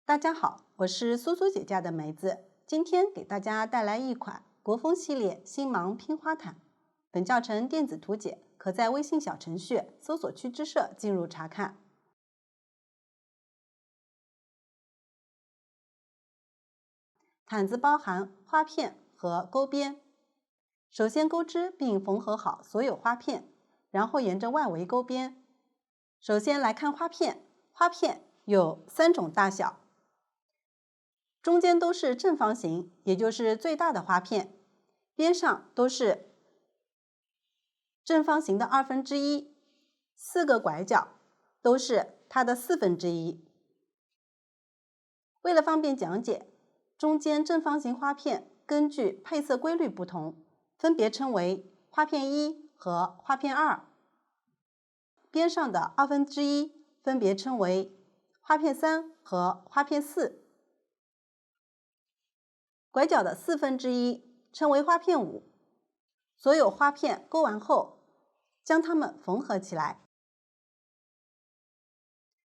大家好，我是苏苏姐家的梅子，今天给大家带来一款国风系列星芒拼花毯。本教程电子图解可在微信小程序搜索区之社进入查看。毯子包含花片和钩边，首先钩织并缝合好所有花片，然后沿着外围钩边。首先来看花片，花片有3种大小。中间都是正方形，也就是最大的花片，边上都是正方形的1/2，4个拐角都是它的1/4。为了方便讲解，中间正方形花片根据配色规律不同，分别称为花片1和花片2，边上的1/2分别称为花片3和花片4。拐角的1/4称为花片5，所有花片钩完后，将它们缝合起来。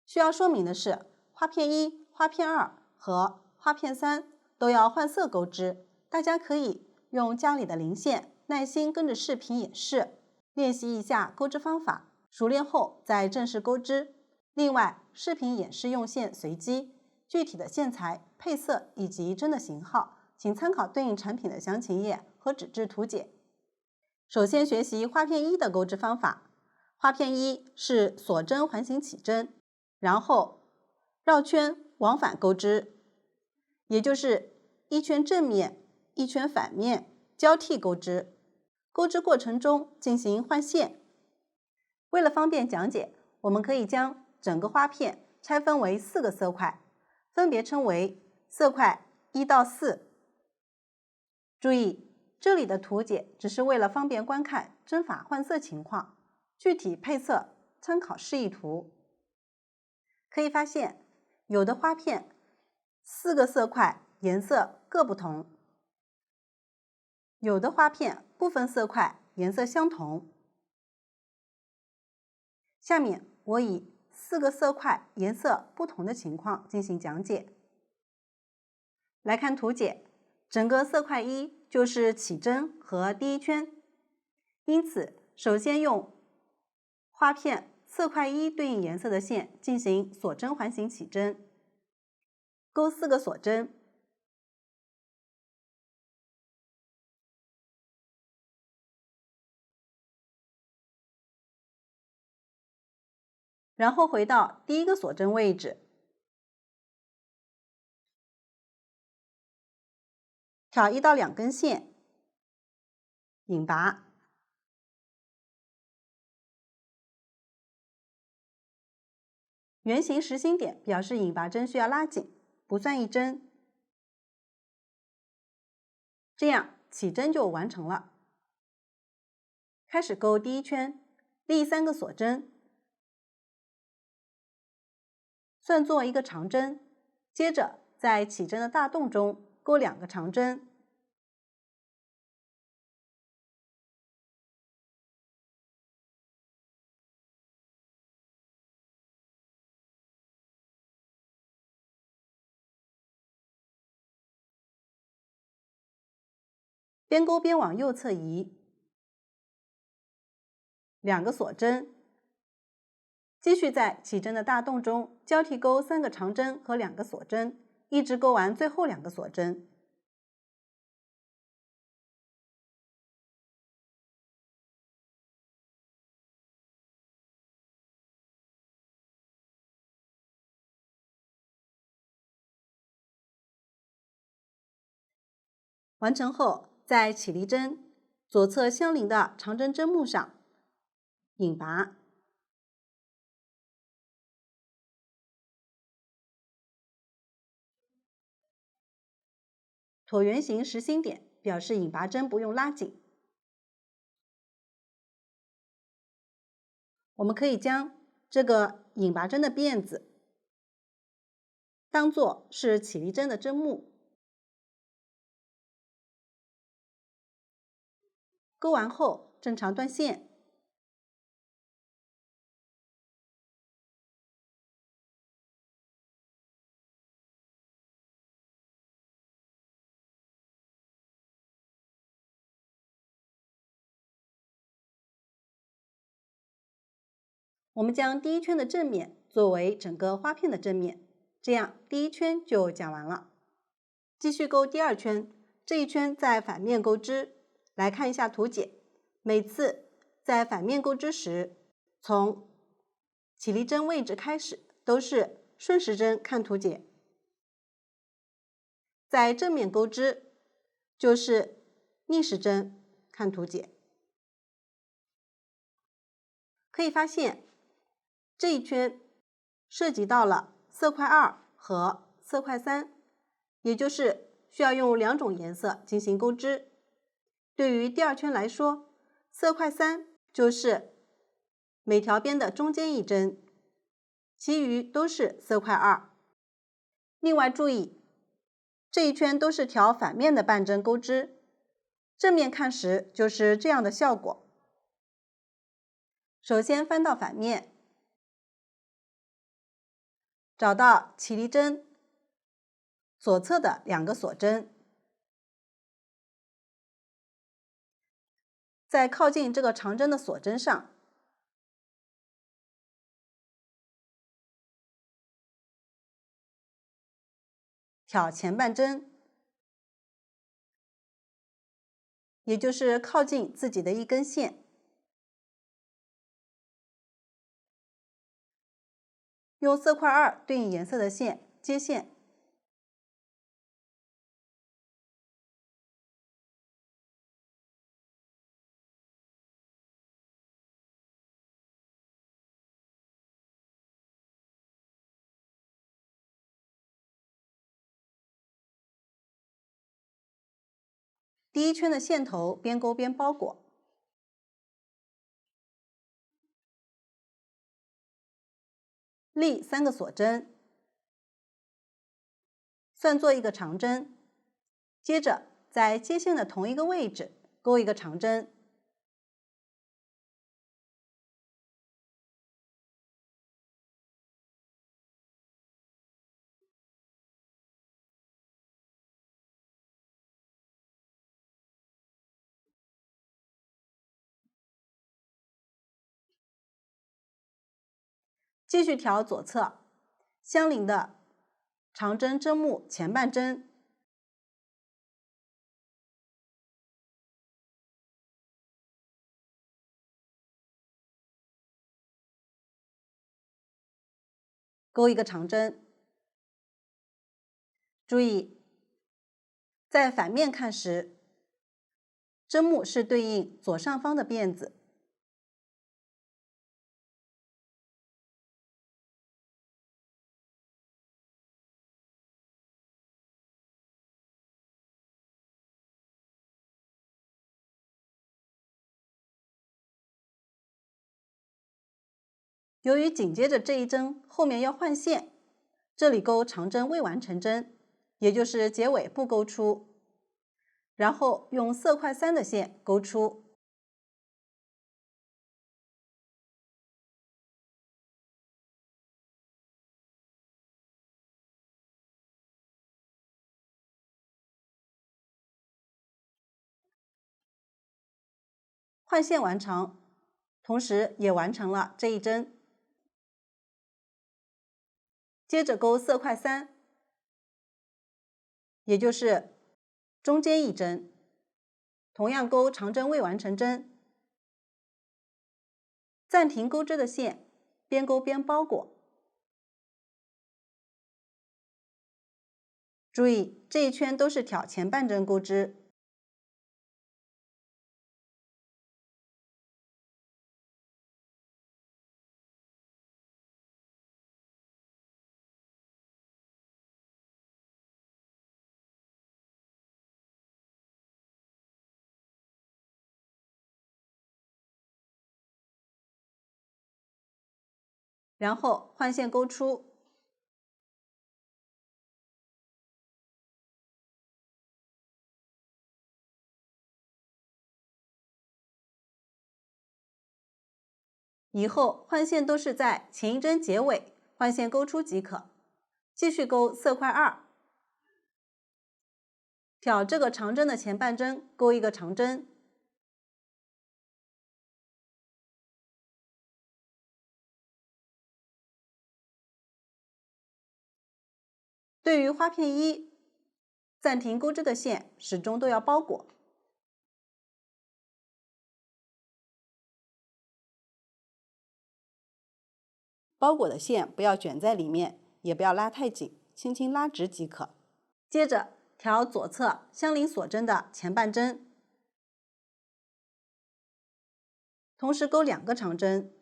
需要说明的是，花片1、花片2和花片3都要换色钩织，大家可以用家里的零线，耐心跟着视频演示，练习一下钩织方法，熟练后再正式钩织。另外，视频演示用线随机，具体的线材、配色以及针的型号，请参考对应产品的详情页和纸质图解。首先学习花片1的钩织方法。花片1是锁针环形起针，然后绕圈往返钩织，也就是一圈正面，一圈反面，交替钩织。钩织过程中进行换线。为了方便讲解，我们可以将整个花片拆分为4个色块，分别称为色块1到4。注意，这里的图解只是为了方便观看针法换色情况，具体配色参考示意图。可以发现，有的花片4个色块颜色各不同，有的花片部分色块颜色相同。下面我以4个色块颜色不同的情况进行讲解。来看图解，整个色块1就是起针和第一圈，因此首先用花片色块1对应颜色的线进行锁针环形起针，钩4个锁针，然后回到第一个锁针位置，挑1到2根线，引拔，圆形实心点表示引拔针需要拉紧，不算一针。这样起针就完成了。开始钩第一圈，立3个锁针，算作一个长针，接着在起针的大洞中钩2个长针，边钩边往右侧移，2个锁针，继续在起针的大洞中交替钩3个长针和2个锁针，一直钩完最后2个锁针。完成后，在起立针左侧相邻的长针针目上引拔，椭圆形实心点表示引拔针不用拉紧。我们可以将这个引拔针的辫子当做是起立针的针目，钩完后正常断线。我们将第一圈的正面作为整个花片的正面，这样第一圈就讲完了。继续钩第二圈，这一圈在反面钩织。来看一下图解，每次在反面钩织时，从起立针位置开始都是顺时针看图解，在正面钩织就是逆时针看图解。可以发现这一圈涉及到了色块2和色块3，也就是需要用2种颜色进行钩织。对于第二圈来说，色块3就是每条边的中间一针，其余都是色块2。另外注意，这一圈都是调反面的半针钩织，正面看时就是这样的效果。首先翻到反面，找到起立针左侧的2个锁针，在靠近这个长针的锁针上挑前半针，也就是靠近自己的一根线，用色块2对应颜色的线接线，第一圈的线头边钩边包裹，立3个锁针，算作一个长针，接着在接线的同一个位置钩一个长针，继续调左侧相邻的长针针目前半针，钩一个长针。注意，在反面看时，针目是对应左上方的辫子。由于紧接着这一针后面要换线，这里钩长针未完成针，也就是结尾不钩出，然后用色块3的线钩出。换线完成，同时也完成了这一针。接着钩色块3，也就是中间一针，同样钩长针未完成针，暂停钩织的线边钩边包裹。注意，这一圈都是挑前半针钩织。然后换线钩出，以后换线都是在前一针结尾换线钩出即可。继续钩色块2，挑这个长针的前半针钩一个长针，对于花片1，暂停钩织的线始终都要包裹。包裹的线不要卷在里面，也不要拉太紧，轻轻拉直即可。接着调左侧相邻锁针的前半针，同时钩2个长针。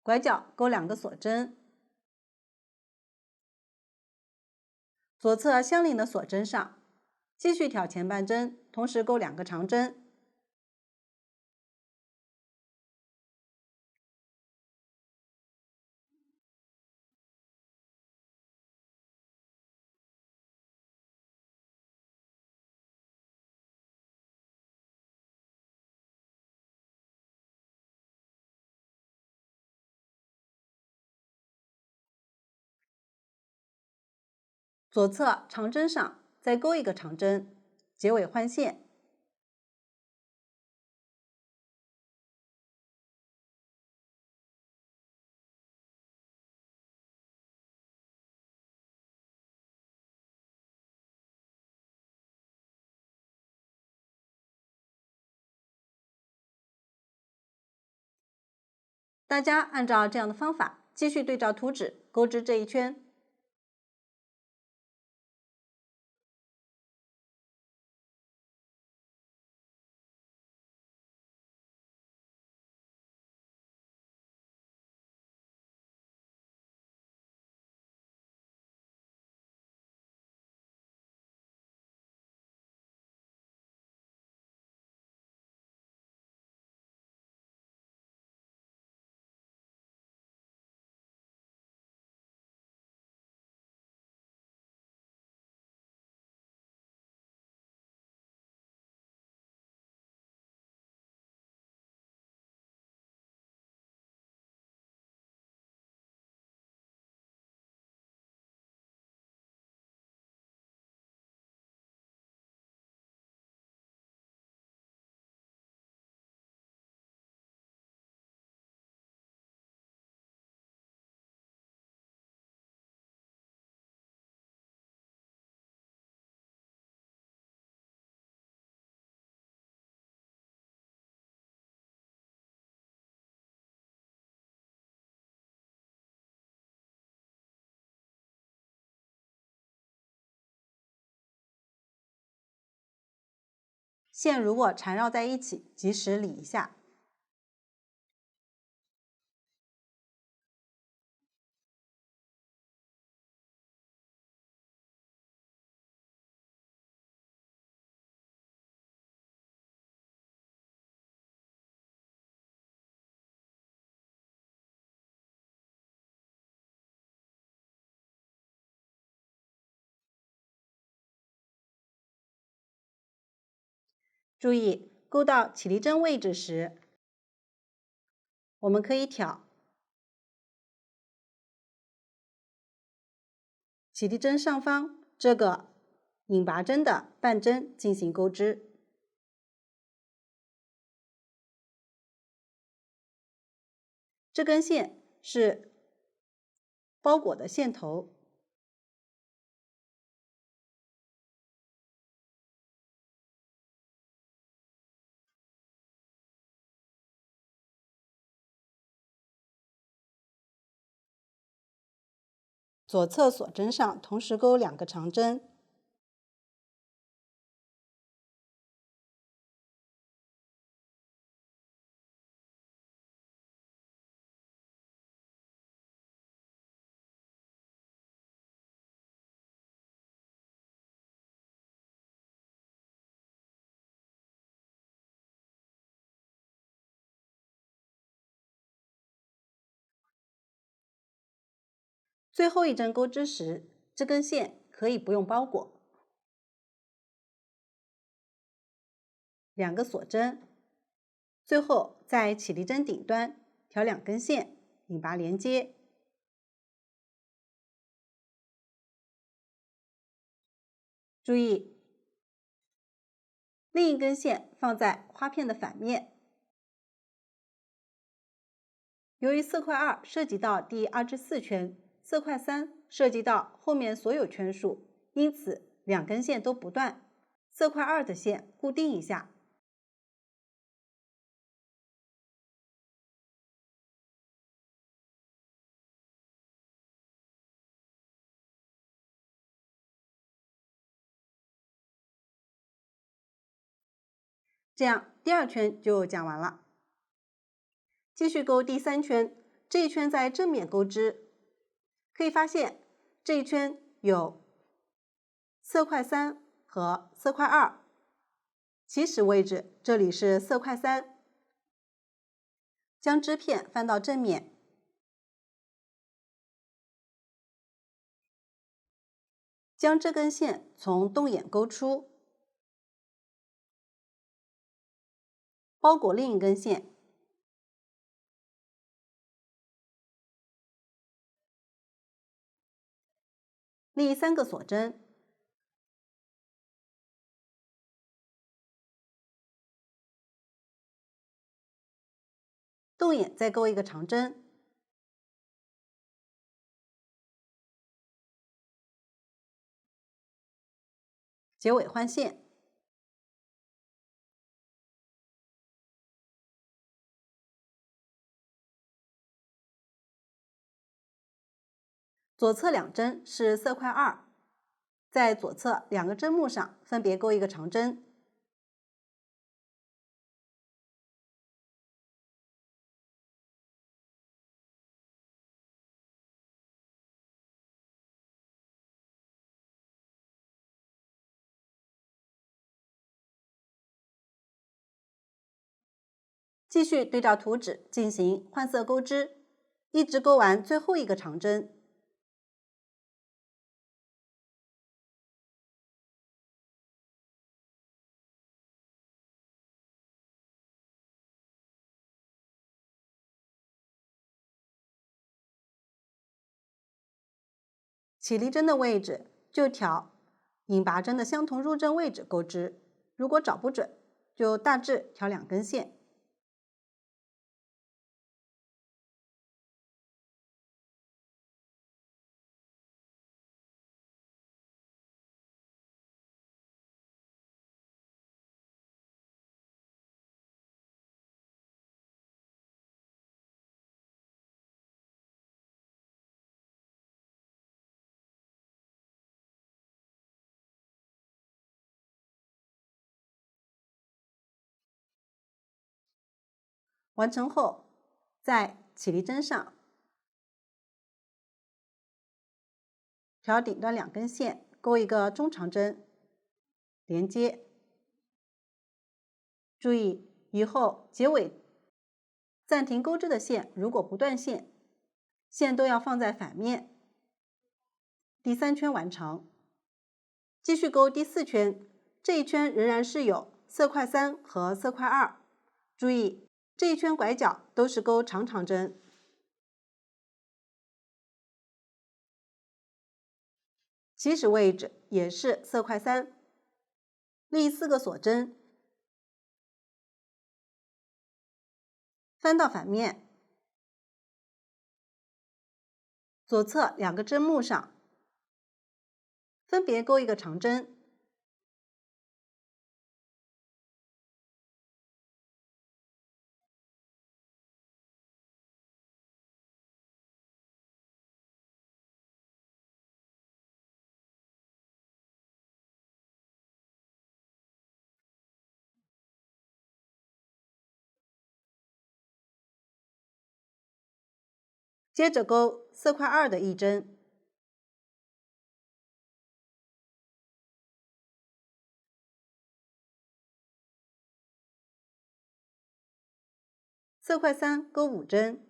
拐角钩2个锁针，左侧相邻的锁针上，继续挑前半针，同时钩2个长针。左侧长针上再钩1个长针，结尾换线。大家按照这样的方法，继续对照图纸钩织这一圈。线如果缠绕在一起，及时理一下。注意，钩到起立针位置时，我们可以挑起立针上方这个引拔针的半针进行钩织。这根线是包裹的线头，左侧锁针上同时钩2个长针。最后一针钩织时，这根线可以不用包裹。2个锁针，最后在起立针顶端调2根线，引拔连接。注意，另一根线放在花片的反面。由于色块2涉及到第2至4圈，色块3涉及到后面所有圈数，因此2根线都不断，色块2的线固定一下。这样第2圈就讲完了。继续钩第3圈，这一圈在正面钩织，可以发现这一圈有色块3和色块2，起始位置这里是色块3，将织片翻到正面，将这根线从洞眼勾出，包裹另一根线，立3个锁针，洞眼再钩一个长针，结尾换线。左侧2针是色块2，在左侧2个针目上分别钩一个长针。继续对照图纸进行换色钩织，一直钩完最后一个长针。起立针的位置就调引拔针的相同入针位置钩织，如果找不准，就大致调2根线。完成后，在起立针上调顶端2根线，钩一个中长针，连接。注意，以后结尾暂停钩织的线如果不断线，线都要放在反面。第3圈完成，继续钩第4圈，这一圈仍然是有色块3和色块2。注意，这一圈拐角都是钩长长针。起始位置也是色块3，立4个锁针，翻到反面，左侧2个针目上分别钩一个长针，接着钩色块2的一针，色块3钩5针，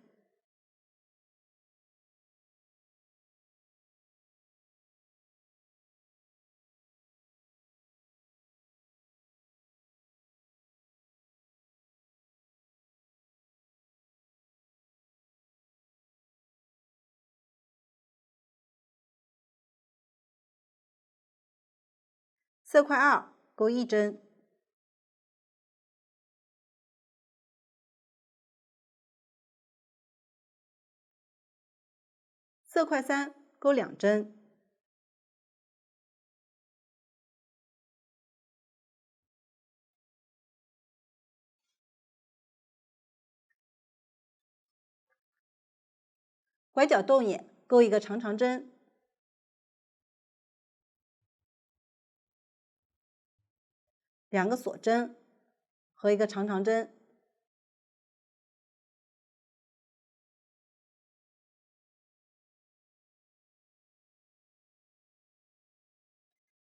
色块2钩1针，色块3钩2针，拐角洞眼钩一个长长针，两个锁针和一个长长针，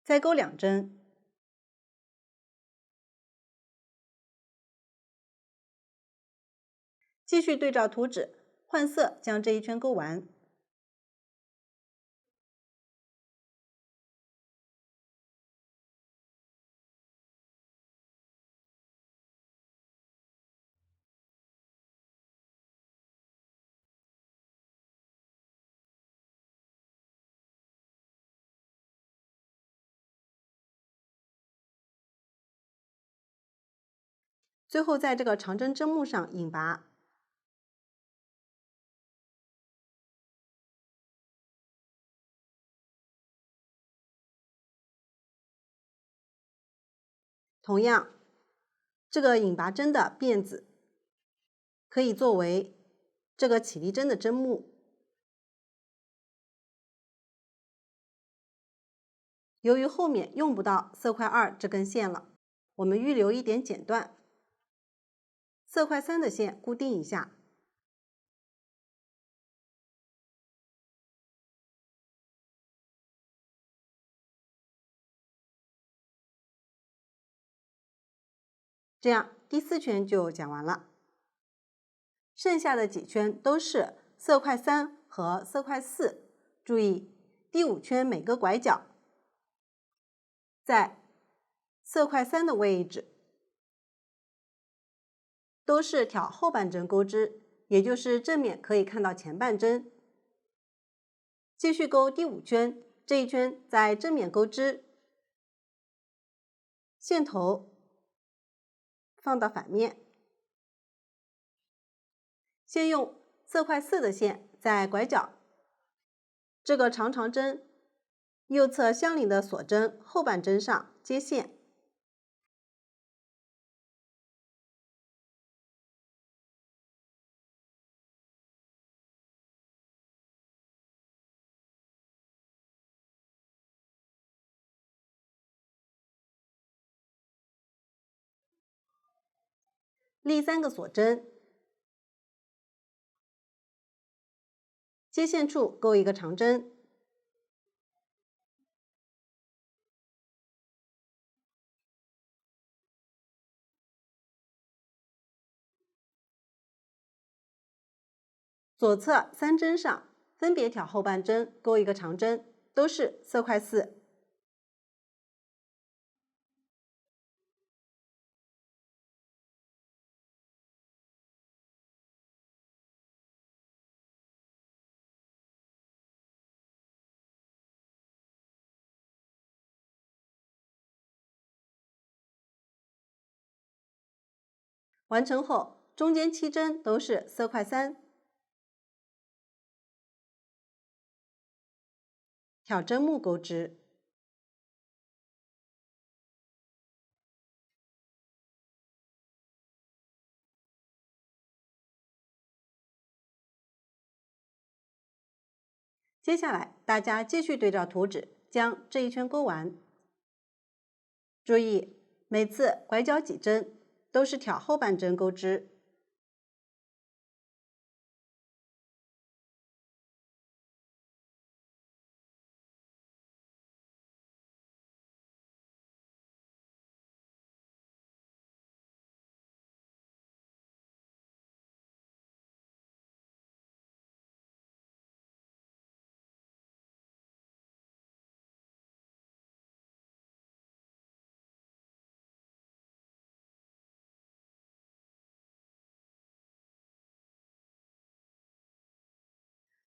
再钩2针，继续对照图纸换色，将这一圈钩完。最后在这个长针针目上引拔，同样，这个引拔针的辫子可以作为这个起立针的针目。由于后面用不到色块2这根线了，我们预留一点剪断，色块3的线固定一下，这样第4圈就讲完了。剩下的几圈都是色块3和色块4，注意第5圈每个拐角在色块3的位置都是挑后半针钩织，也就是正面可以看到前半针。继续钩第5圈，这一圈在正面钩织，线头放到反面，先用色块4的线在拐角这个长长针右侧相邻的锁针后半针上接线，立3个锁针，接线处钩一个长针，左侧3针上分别挑后半针钩一个长针，都是色块4。完成后，中间7针都是色块3，挑针目钩织。接下来，大家继续对照图纸，将这一圈钩完。注意，每次拐角几针都是挑后半针钩织。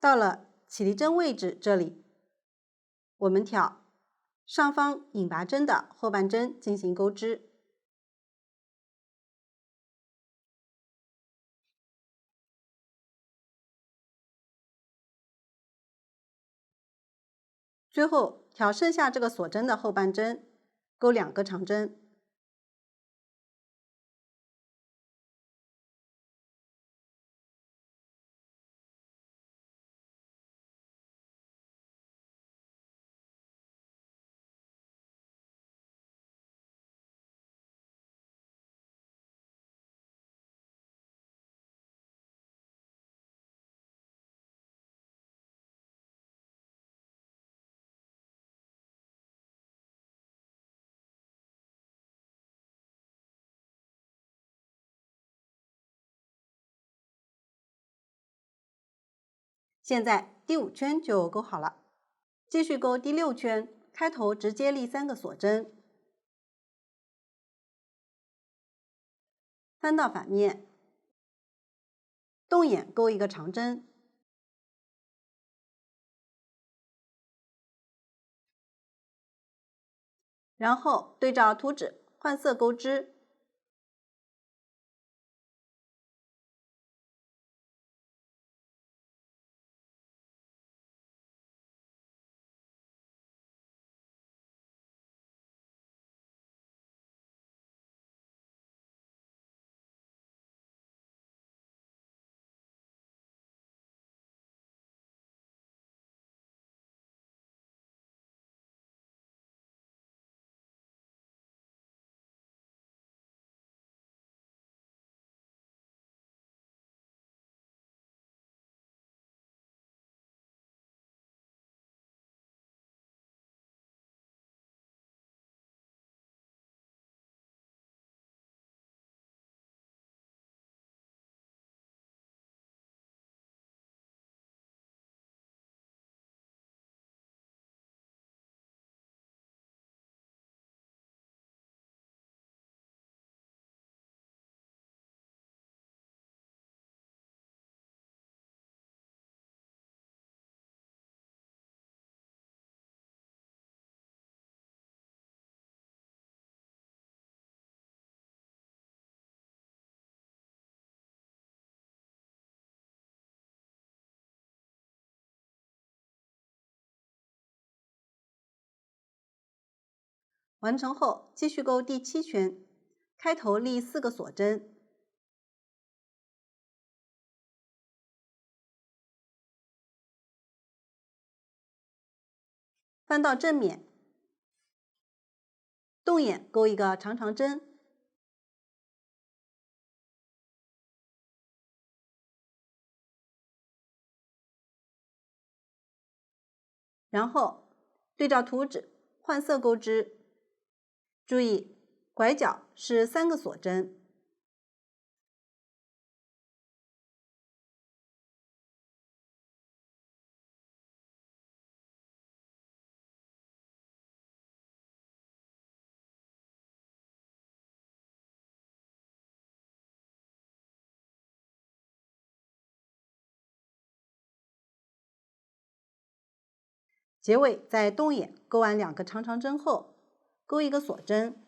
到了起立针位置这里，我们挑上方引拔针的后半针进行钩织。最后挑剩下这个锁针的后半针，钩2个长针。现在第5圈就钩好了，继续钩第6圈，开头直接立3个锁针，翻到反面，动眼钩一个长针，然后对照图纸换色钩织。完成后，继续钩第7圈，开头立4个锁针，翻到正面，动眼钩一个长长针，然后对照图纸换色钩织。注意，拐角是3个锁针。结尾在动眼钩完2个长长针后，钩一个锁针，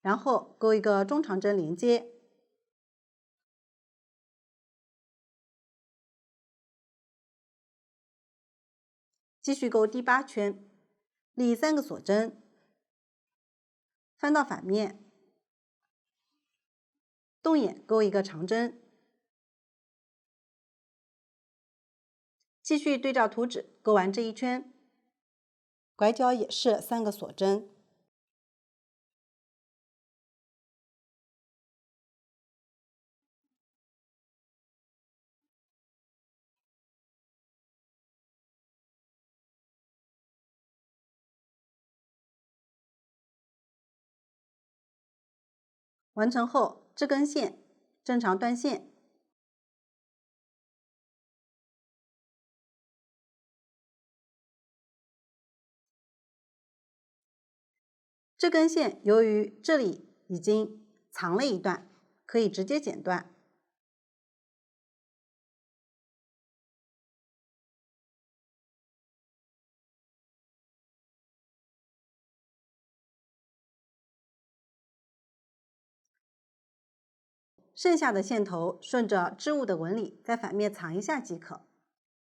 然后钩一个中长针连接，继续钩第8圈，立3个锁针，翻到反面，动眼钩一个长针，继续对照图纸钩完这一圈，拐角也是3个锁针。完成后，这根线正常断线。这根线由于这里已经藏了一段，可以直接剪断。剩下的线头顺着织物的纹理在反面藏一下即可。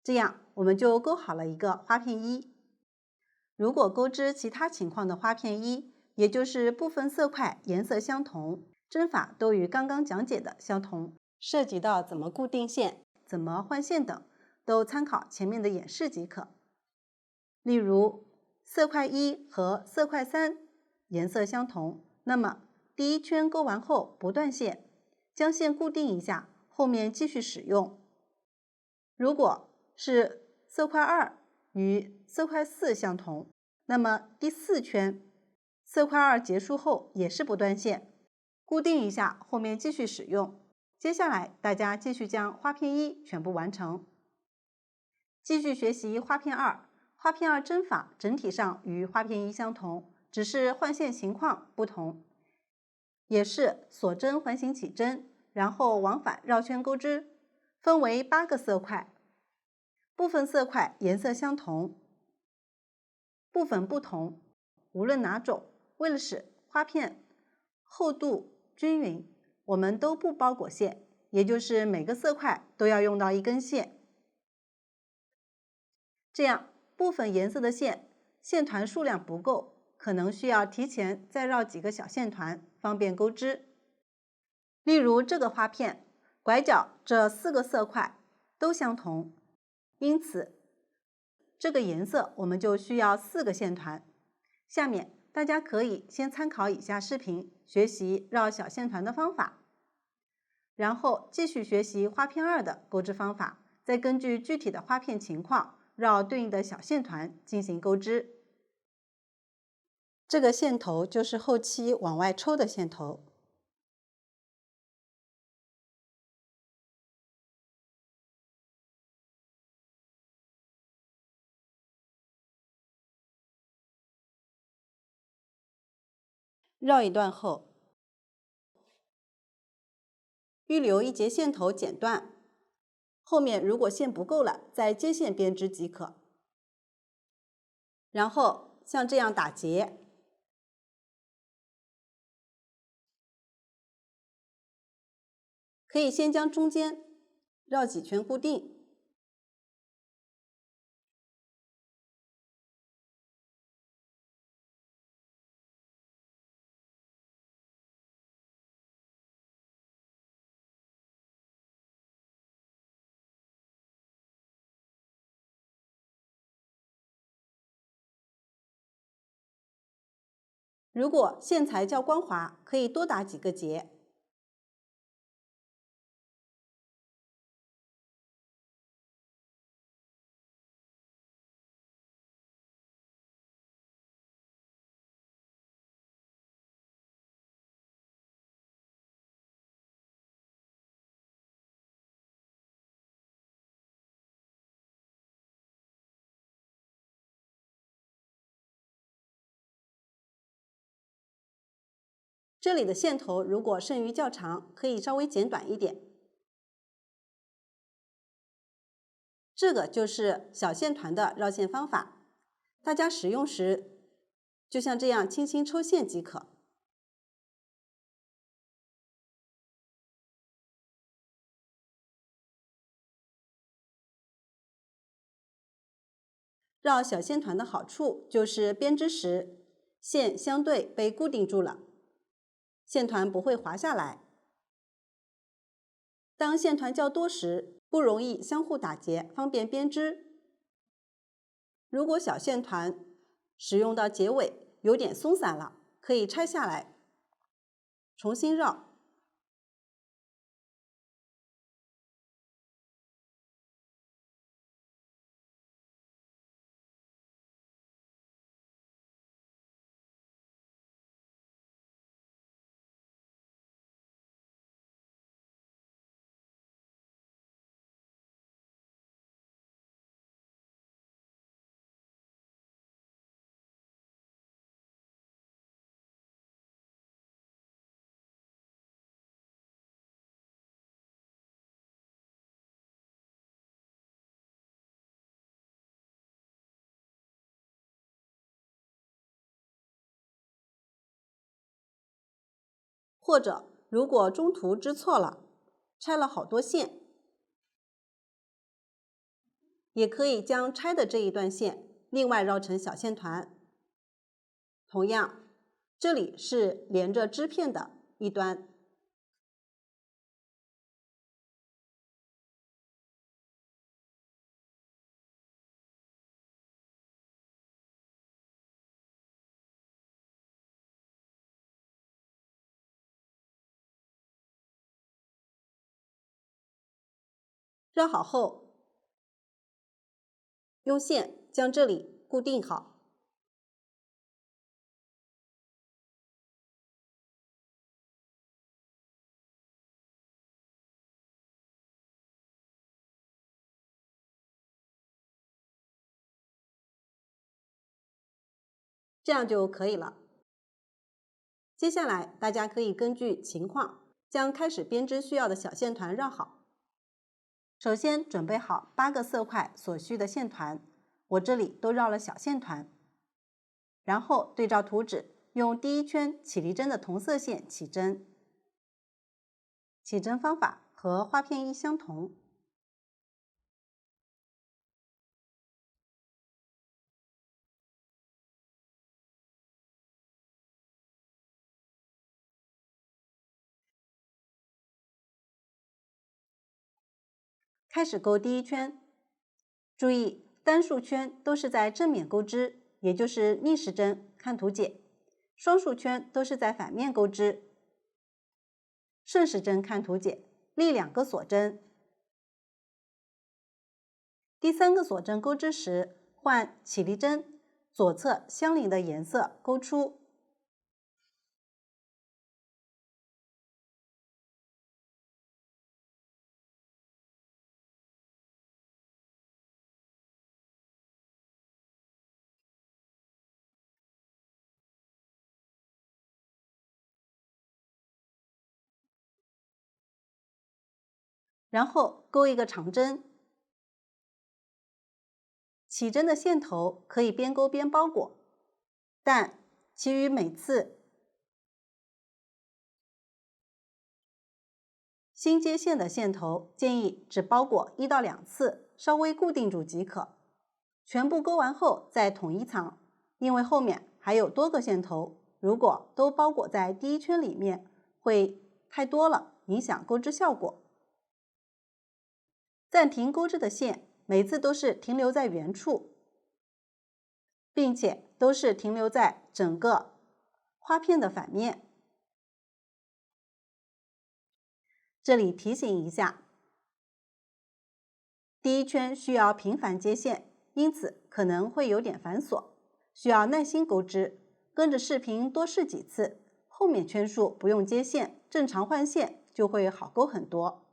这样我们就勾好了一个花片一。如果钩织其他情况的花片一，也就是部分色块颜色相同，针法都与刚刚讲解的相同，涉及到怎么固定线、怎么换线等，都参考前面的演示即可。例如色块一和色块3颜色相同，那么第一圈钩完后不断线，将线固定一下，后面继续使用。如果是色块2与色块4相同，那么第4圈色块2结束后也是不断线，固定一下，后面继续使用。接下来大家继续将花片一全部完成。继续学习花片2。花片2针法整体上与花片一相同，只是换线情况不同，也是锁针环形起针，然后往返绕圈钩织，分为8个色块，部分色块颜色相同，部分不同。无论哪种，为了使花片厚度均匀，我们都不包裹线，也就是每个色块都要用到1根线。这样部分颜色的线团数量不够，可能需要提前再绕几个小线团，方便钩织。例如这个花片，拐角这4个色块都相同，因此这个颜色我们就需要4个线团。下面大家可以先参考以下视频，学习绕小线团的方法，然后继续学习花片2的钩织方法，再根据具体的花片情况绕对应的小线团进行钩织。这个线头就是后期往外抽的线头。绕一段后，预留1节线头剪断，后面如果线不够了，再接线编织即可。然后像这样打结，可以先将中间绕几圈固定，如果线材较光滑，可以多打几个结。这里的线头如果剩余较长，可以稍微剪短一点。这个就是小线团的绕线方法，大家使用时就像这样轻轻抽线即可。绕小线团的好处就是编织时线相对被固定住了，线团不会滑下来。当线团较多时，不容易相互打结，方便编织。如果小线团使用到结尾有点松散了，可以拆下来，重新绕。或者如果中途织错了，拆了好多线，也可以将拆的这一段线另外绕成小线团。同样，这里是连着织片的一端。绕好后，用线将这里固定好。这样就可以了。接下来，大家可以根据情况将开始编织需要的小线团绕好。首先准备好8个色块所需的线团，我这里都绕了小线团。然后对照图纸，用第一圈起立针的同色线起针。起针方法和花片一相同。开始钩第一圈，注意单数圈都是在正面钩织，也就是逆时针看图解；双数圈都是在反面钩织，顺时针看图解。立2个锁针。第3个锁针钩织时，换起立针左侧相邻的颜色钩出。然后钩一个长针，起针的线头可以边钩边包裹，但其余每次新接线的线头建议只包裹1到2次，稍微固定住即可。全部钩完后再统一藏，因为后面还有多个线头，如果都包裹在第一圈里面，会太多了，影响钩织效果。暂停钩织的线每次都是停留在原处，并且都是停留在整个花片的反面。这里提醒一下，第一圈需要频繁接线，因此可能会有点繁琐，需要耐心钩织，跟着视频多试几次，后面圈数不用接线，正常换线就会好钩很多。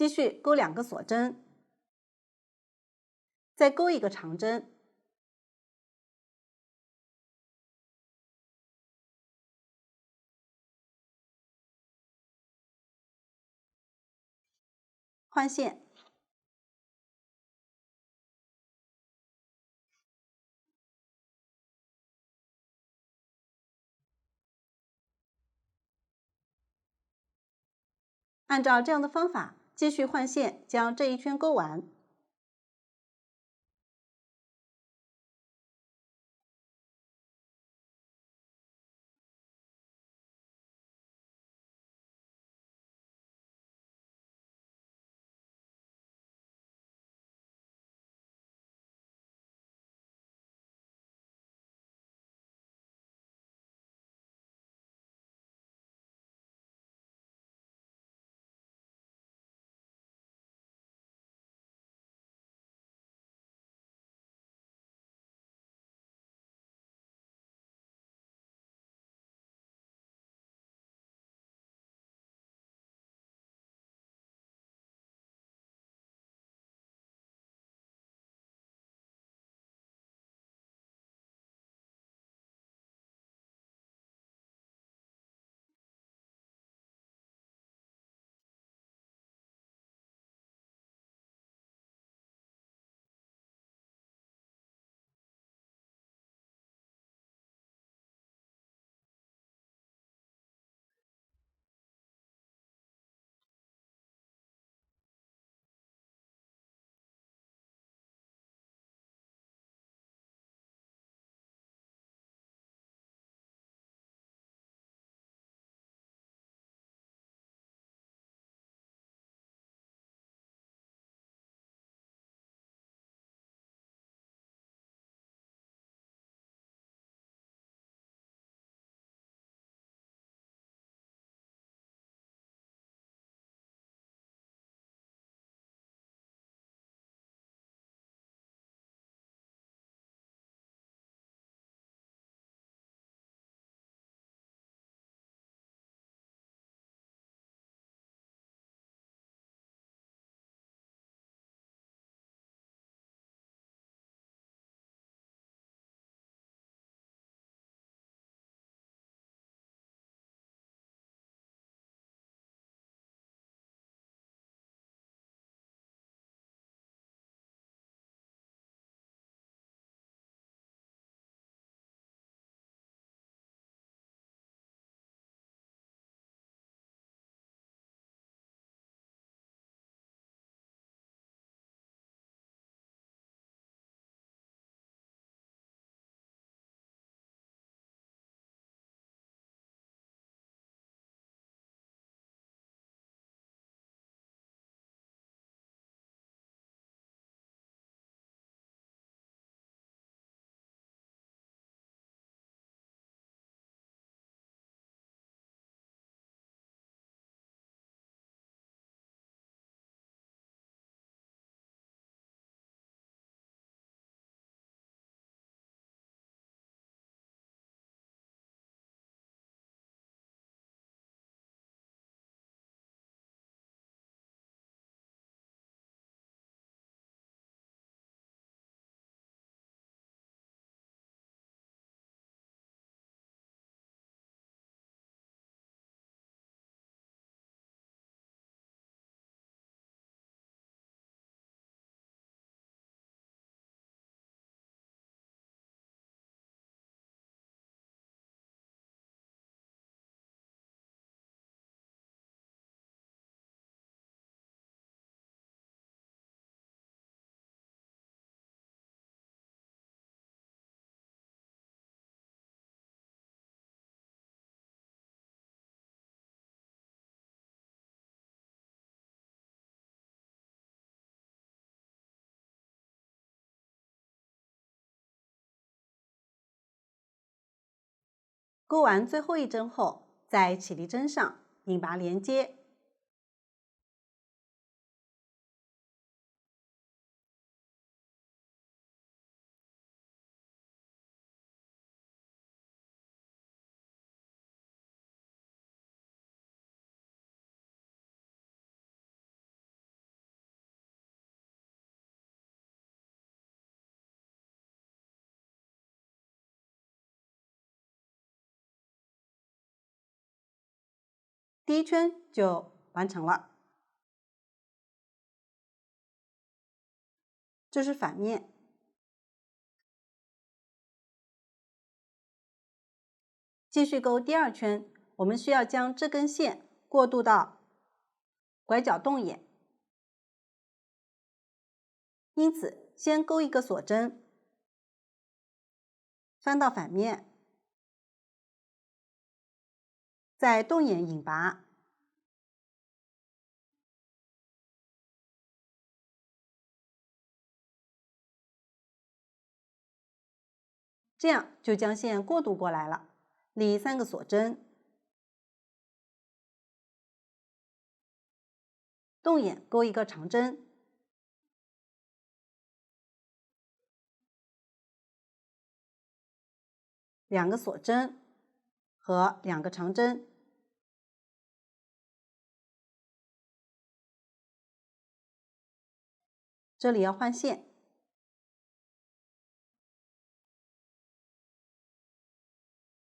继续钩2个锁针，再钩一个长针，换线。按照这样的方法继续换线，将这一圈钩完。钩完最后一针后，在起立针上引拔连接。第一圈就完成了。这是反面。继续钩第二圈，我们需要将这根线过渡到拐角洞眼，因此先钩一个锁针，翻到反面，在洞眼引拔，这样就将线过渡过来了。立3个锁针，洞眼钩一个长针，2个锁针和2个长针。这里要换线。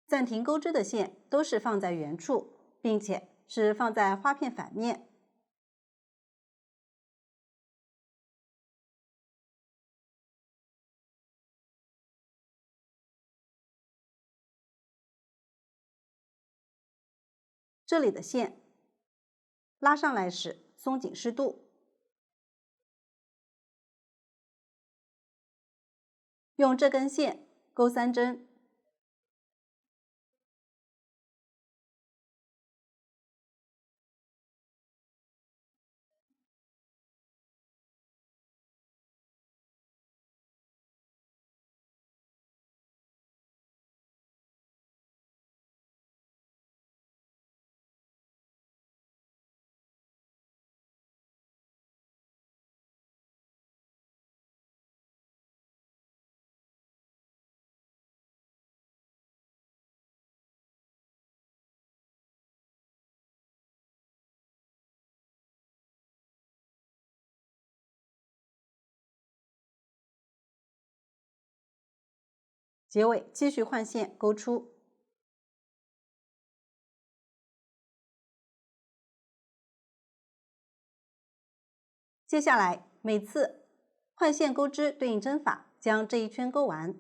暂停钩织的线都是放在原处，并且是放在花片反面。这里的线拉上来时松紧适度，用这根线钩3针。结尾继续换线钩出。接下来每次换线钩织对应针法，将这一圈钩完。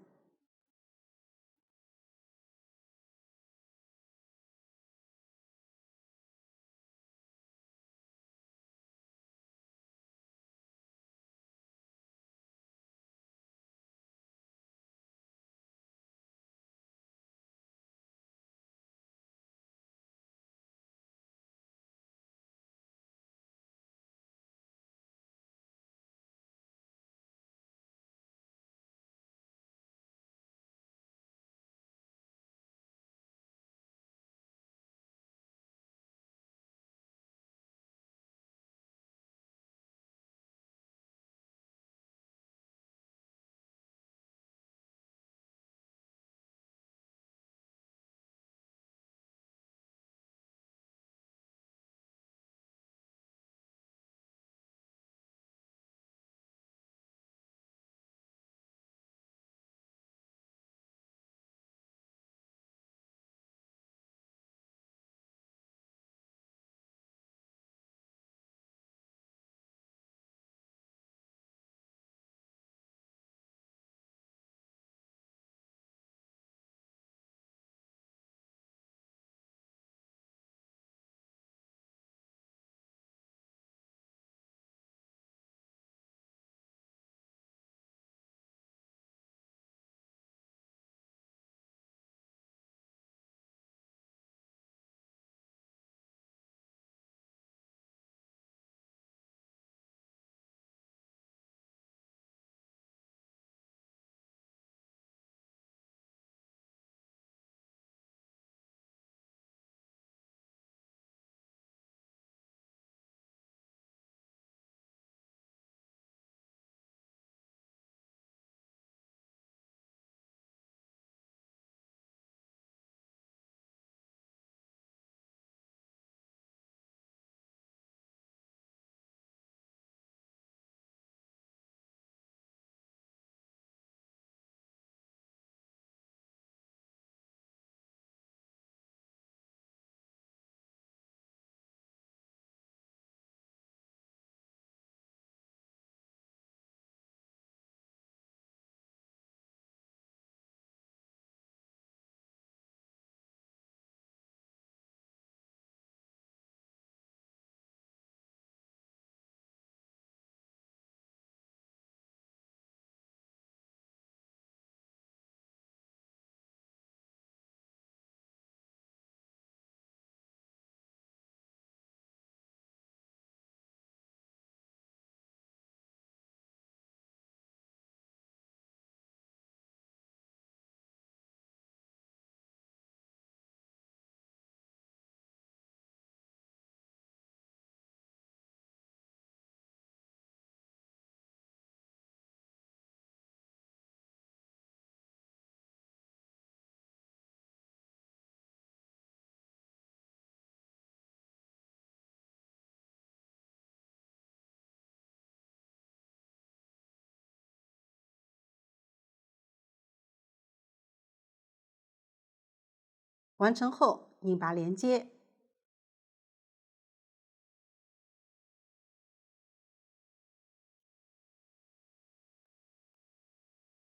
完成后引拔连接。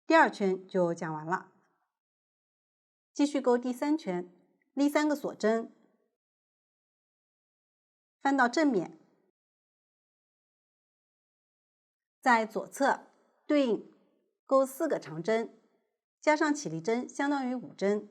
第2圈就讲完了。继续钩第3圈，立3个锁针，翻到正面，在左侧对应钩4个长针，加上起立针相当于5针。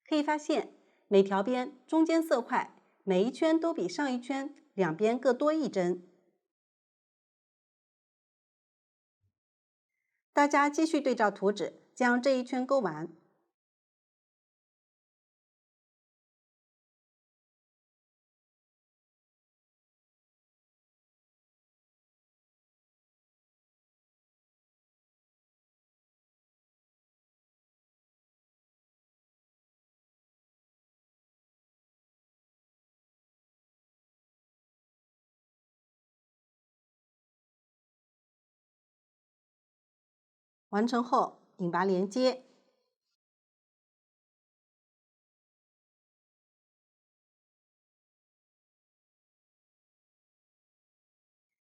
可以发现，每条边中间色块每一圈都比上一圈两边各多1针。大家继续对照图纸，将这一圈钩完。完成后引拔连接，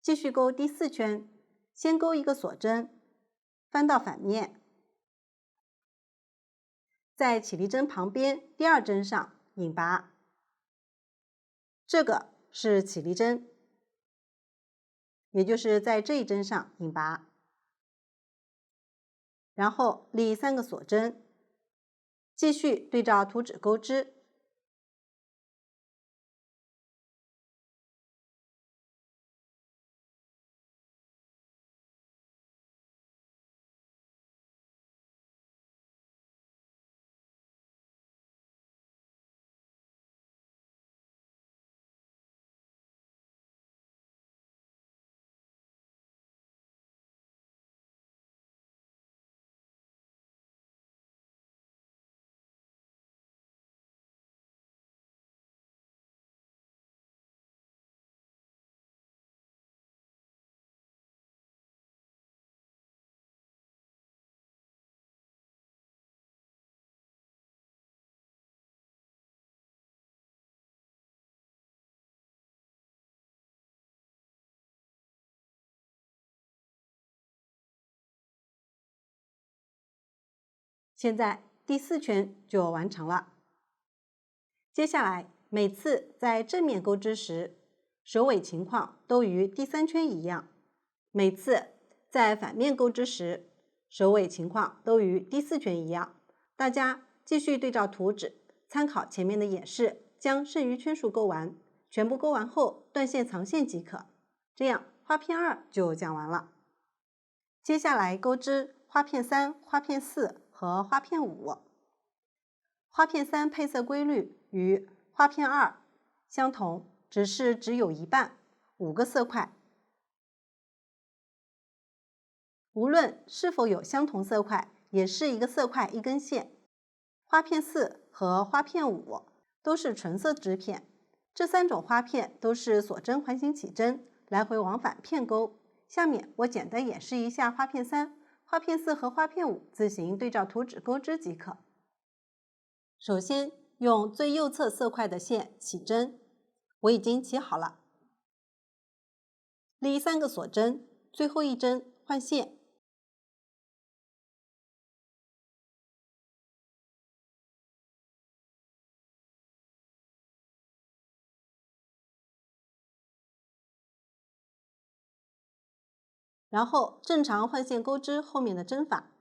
继续钩第4圈，先钩一个锁针，翻到反面，在起立针旁边第2针上引拔，这个是起立针，也就是在这一针上引拔，然后立3个锁针，继续对照图纸钩织。现在第4圈就完成了。接下来每次在正面钩织时，首尾情况都与第3圈一样；每次在反面钩织时，首尾情况都与第4圈一样。大家继续对照图纸，参考前面的演示，将剩余圈数钩完，全部钩完后断线藏线即可。这样花片2就讲完了。接下来钩织花片3、花片4和花片5。花片3配色规律与花片2相同，只有一半，5个色块。无论是否有相同色块，也是一个色块一根线。花片4和花片5都是纯色织片，这3种花片都是锁针环形起针，来回往返片钩。下面我简单演示一下花片3、花片4和花片5，自行对照图纸钩织即可。首先用最右侧色块的线起针，我已经起好了，立3个锁针，最后一针换线，然后正常换线钩织后面的针法。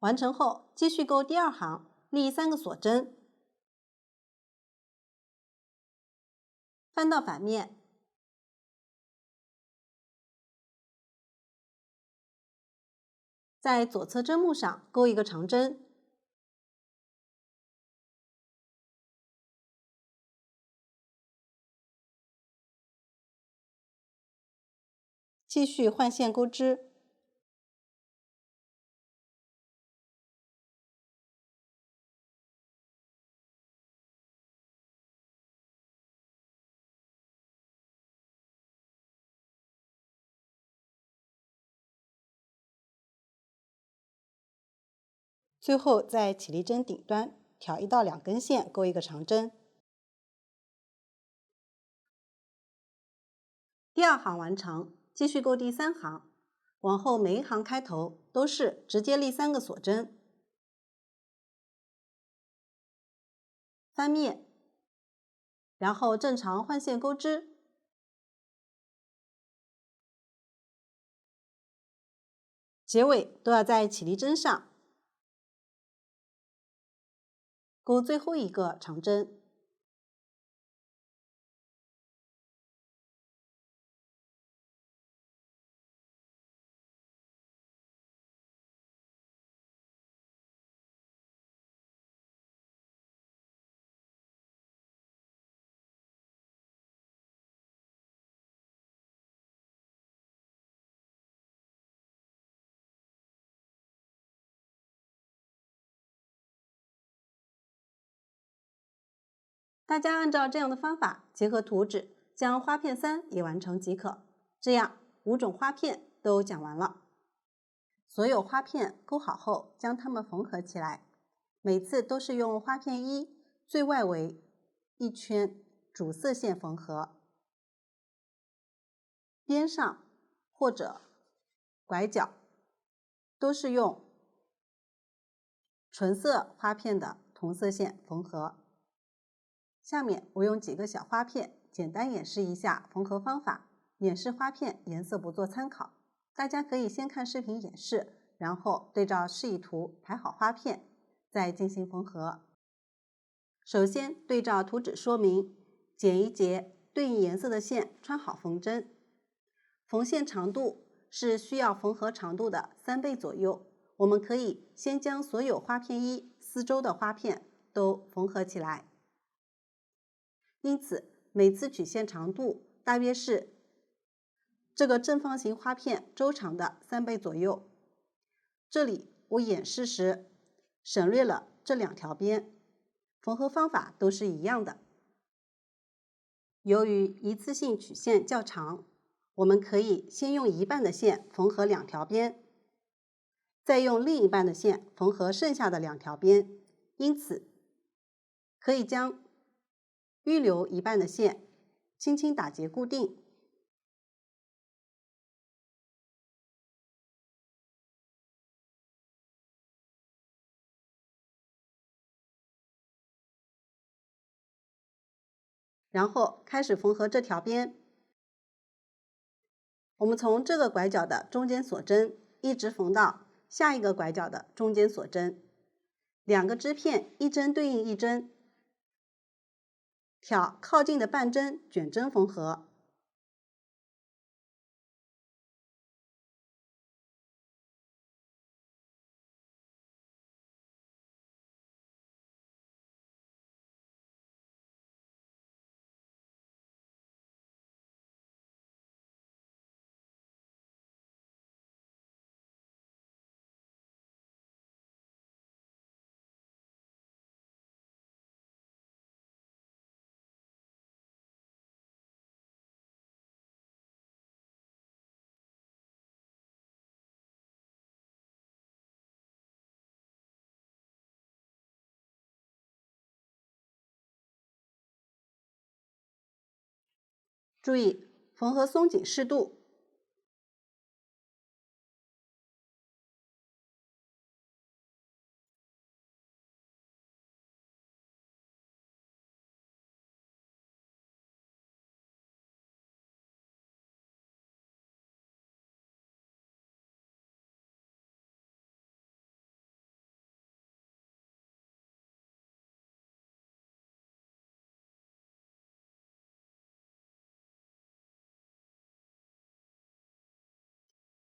完成后，继续钩第二行，立3个锁针，翻到反面，在左侧针目上钩一个长针，继续换线钩织。最后在起立针顶端挑1到2根线，钩一个长针。第二行完成，继续钩第3行，往后每一行开头都是直接立3个锁针，翻面，然后正常换线钩织，结尾都要在起立针上钩最后一个长针。大家按照这样的方法，结合图纸，将花片3也完成即可。这样5种花片都讲完了。所有花片钩好后，将它们缝合起来。每次都是用花片1最外围1圈主色线缝合，边上或者拐角都是用纯色花片的同色线缝合。下面我用几个小花片简单演示一下缝合方法，演示花片颜色不做参考。大家可以先看视频演示，然后对照示意图排好花片，再进行缝合。首先对照图纸说明，剪一截对应颜色的线，穿好缝针。缝线长度是需要缝合长度的3倍左右。我们可以先将所有花片1四周的花片都缝合起来。因此，每次曲线长度大约是这个正方形花片周长的3倍左右。这里我演示时省略了这2条边，缝合方法都是一样的。由于一次性曲线较长，我们可以先用一半的线缝合2条边，再用另一半的线缝合剩下的2条边。因此，可以将预留一半的线轻轻打结固定，然后开始缝合这条边。我们从这个拐角的中间锁针一直缝到下一个拐角的中间锁针，2个织片一针对应一针，挑靠近的半针卷针缝合。注意缝合松紧适度。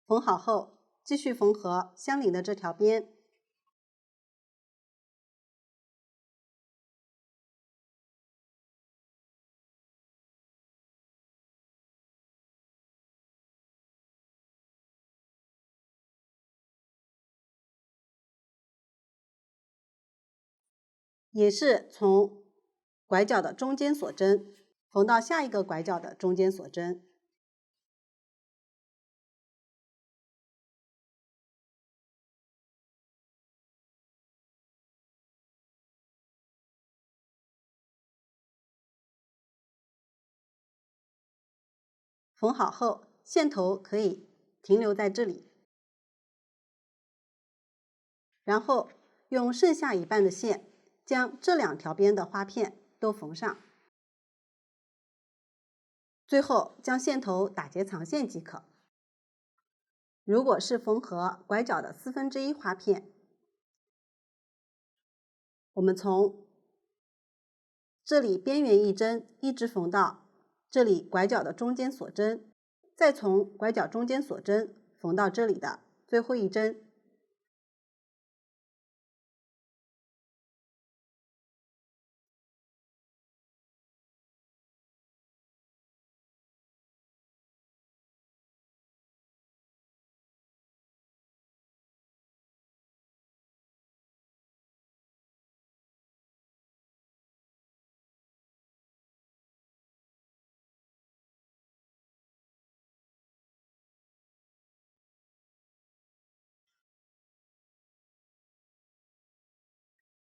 缝好后，继续缝合相邻的这条边。也是从拐角的中间锁针，缝到下一个拐角的中间锁针。缝好后，线头可以停留在这里，然后用剩下一半的线将这两条边的花片都缝上，最后将线头打结藏线即可。如果是缝合拐角的1/4花片，我们从这里边缘一针一直缝到这里拐角的中间锁针，再从拐角中间锁针缝到这里的最后一针。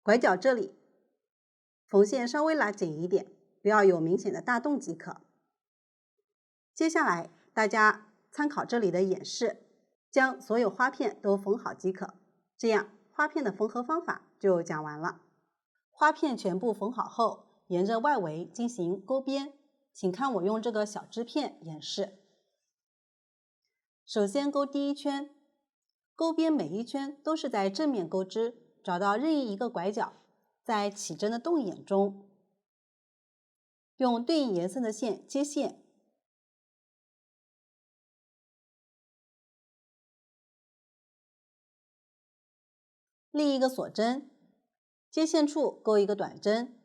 拐角这里缝线稍微拉紧一点，不要有明显的大洞即可。接下来大家参考这里的演示，将所有花片都缝好即可。这样花片的缝合方法就讲完了。花片全部缝好后，沿着外围进行钩边，请看我用这个小织片演示。首先钩第一圈，钩边每一圈都是在正面钩织，找到任意一个拐角，在起针的洞眼中用对应颜色的线接线，立一个锁针，接线处钩一个短针，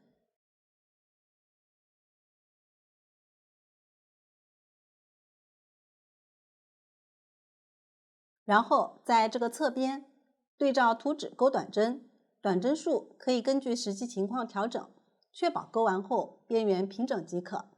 然后在这个侧边对照图纸钩短针，短针数可以根据实际情况调整，确保钩完后边缘平整即可。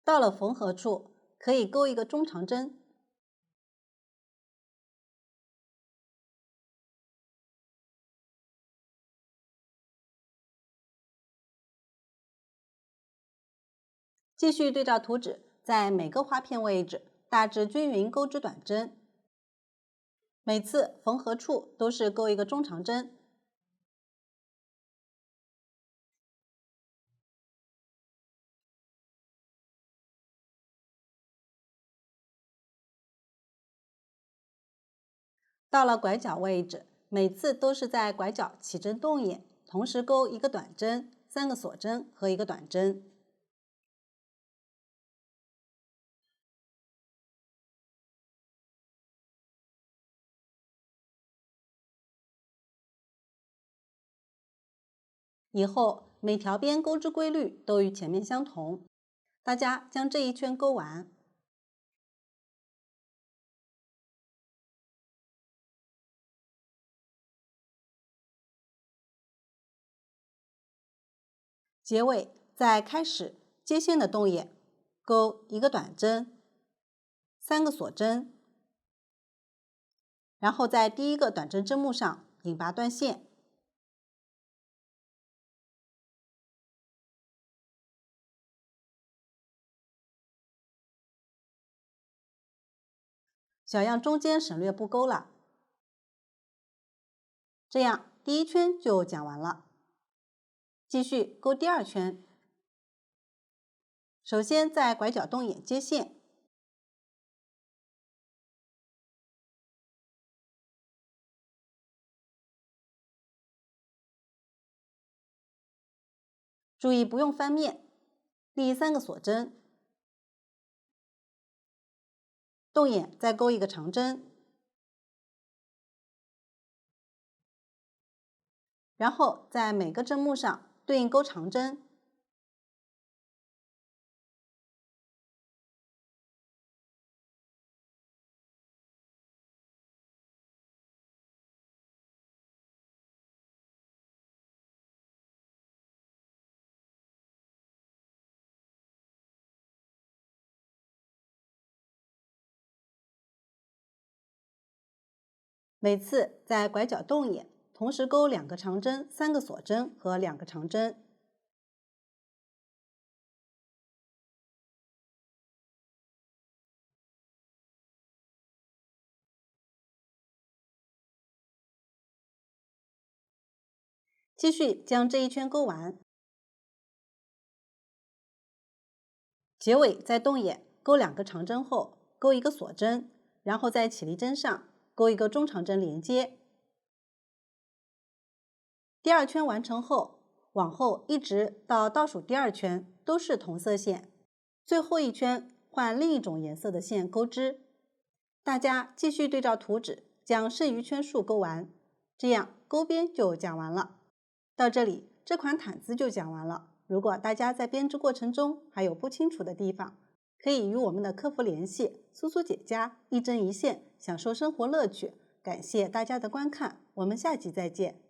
到了缝合处，可以钩一个中长针，继续对照图纸，在每个花片位置大致均匀钩织短针，每次缝合处都是钩一个中长针。到了拐角位置，每次都是在拐角起针洞眼，同时钩一个短针、3个锁针和一个短针。以后每条边钩织规律都与前面相同。大家将这一圈钩完。结尾在开始接线的动眼钩一个短针，3个锁针，然后在第一个短针针目上引拔断线。小样中间省略不钩了。这样第一圈就讲完了。继续钩第二圈。首先在拐角动眼接线，注意不用翻面，立3个锁针，动眼再钩一个长针，然后在每个针目上对应钩长针。每次在拐角动眼同时钩2个长针、3个锁针和2个长针。继续将这一圈钩完。结尾在动眼钩2个长针后，钩一个锁针，然后在起立针上钩一个中长针连接。第2圈完成后，往后一直到倒数第2圈都是同色线，最后一圈换另一种颜色的线钩织。大家继续对照图纸将剩余圈数钩完，这样钩边就讲完了。到这里，这款毯子就讲完了。如果大家在编织过程中还有不清楚的地方，可以与我们的客服联系，苏苏姐家一针一线，享受生活乐趣。感谢大家的观看，我们下集再见。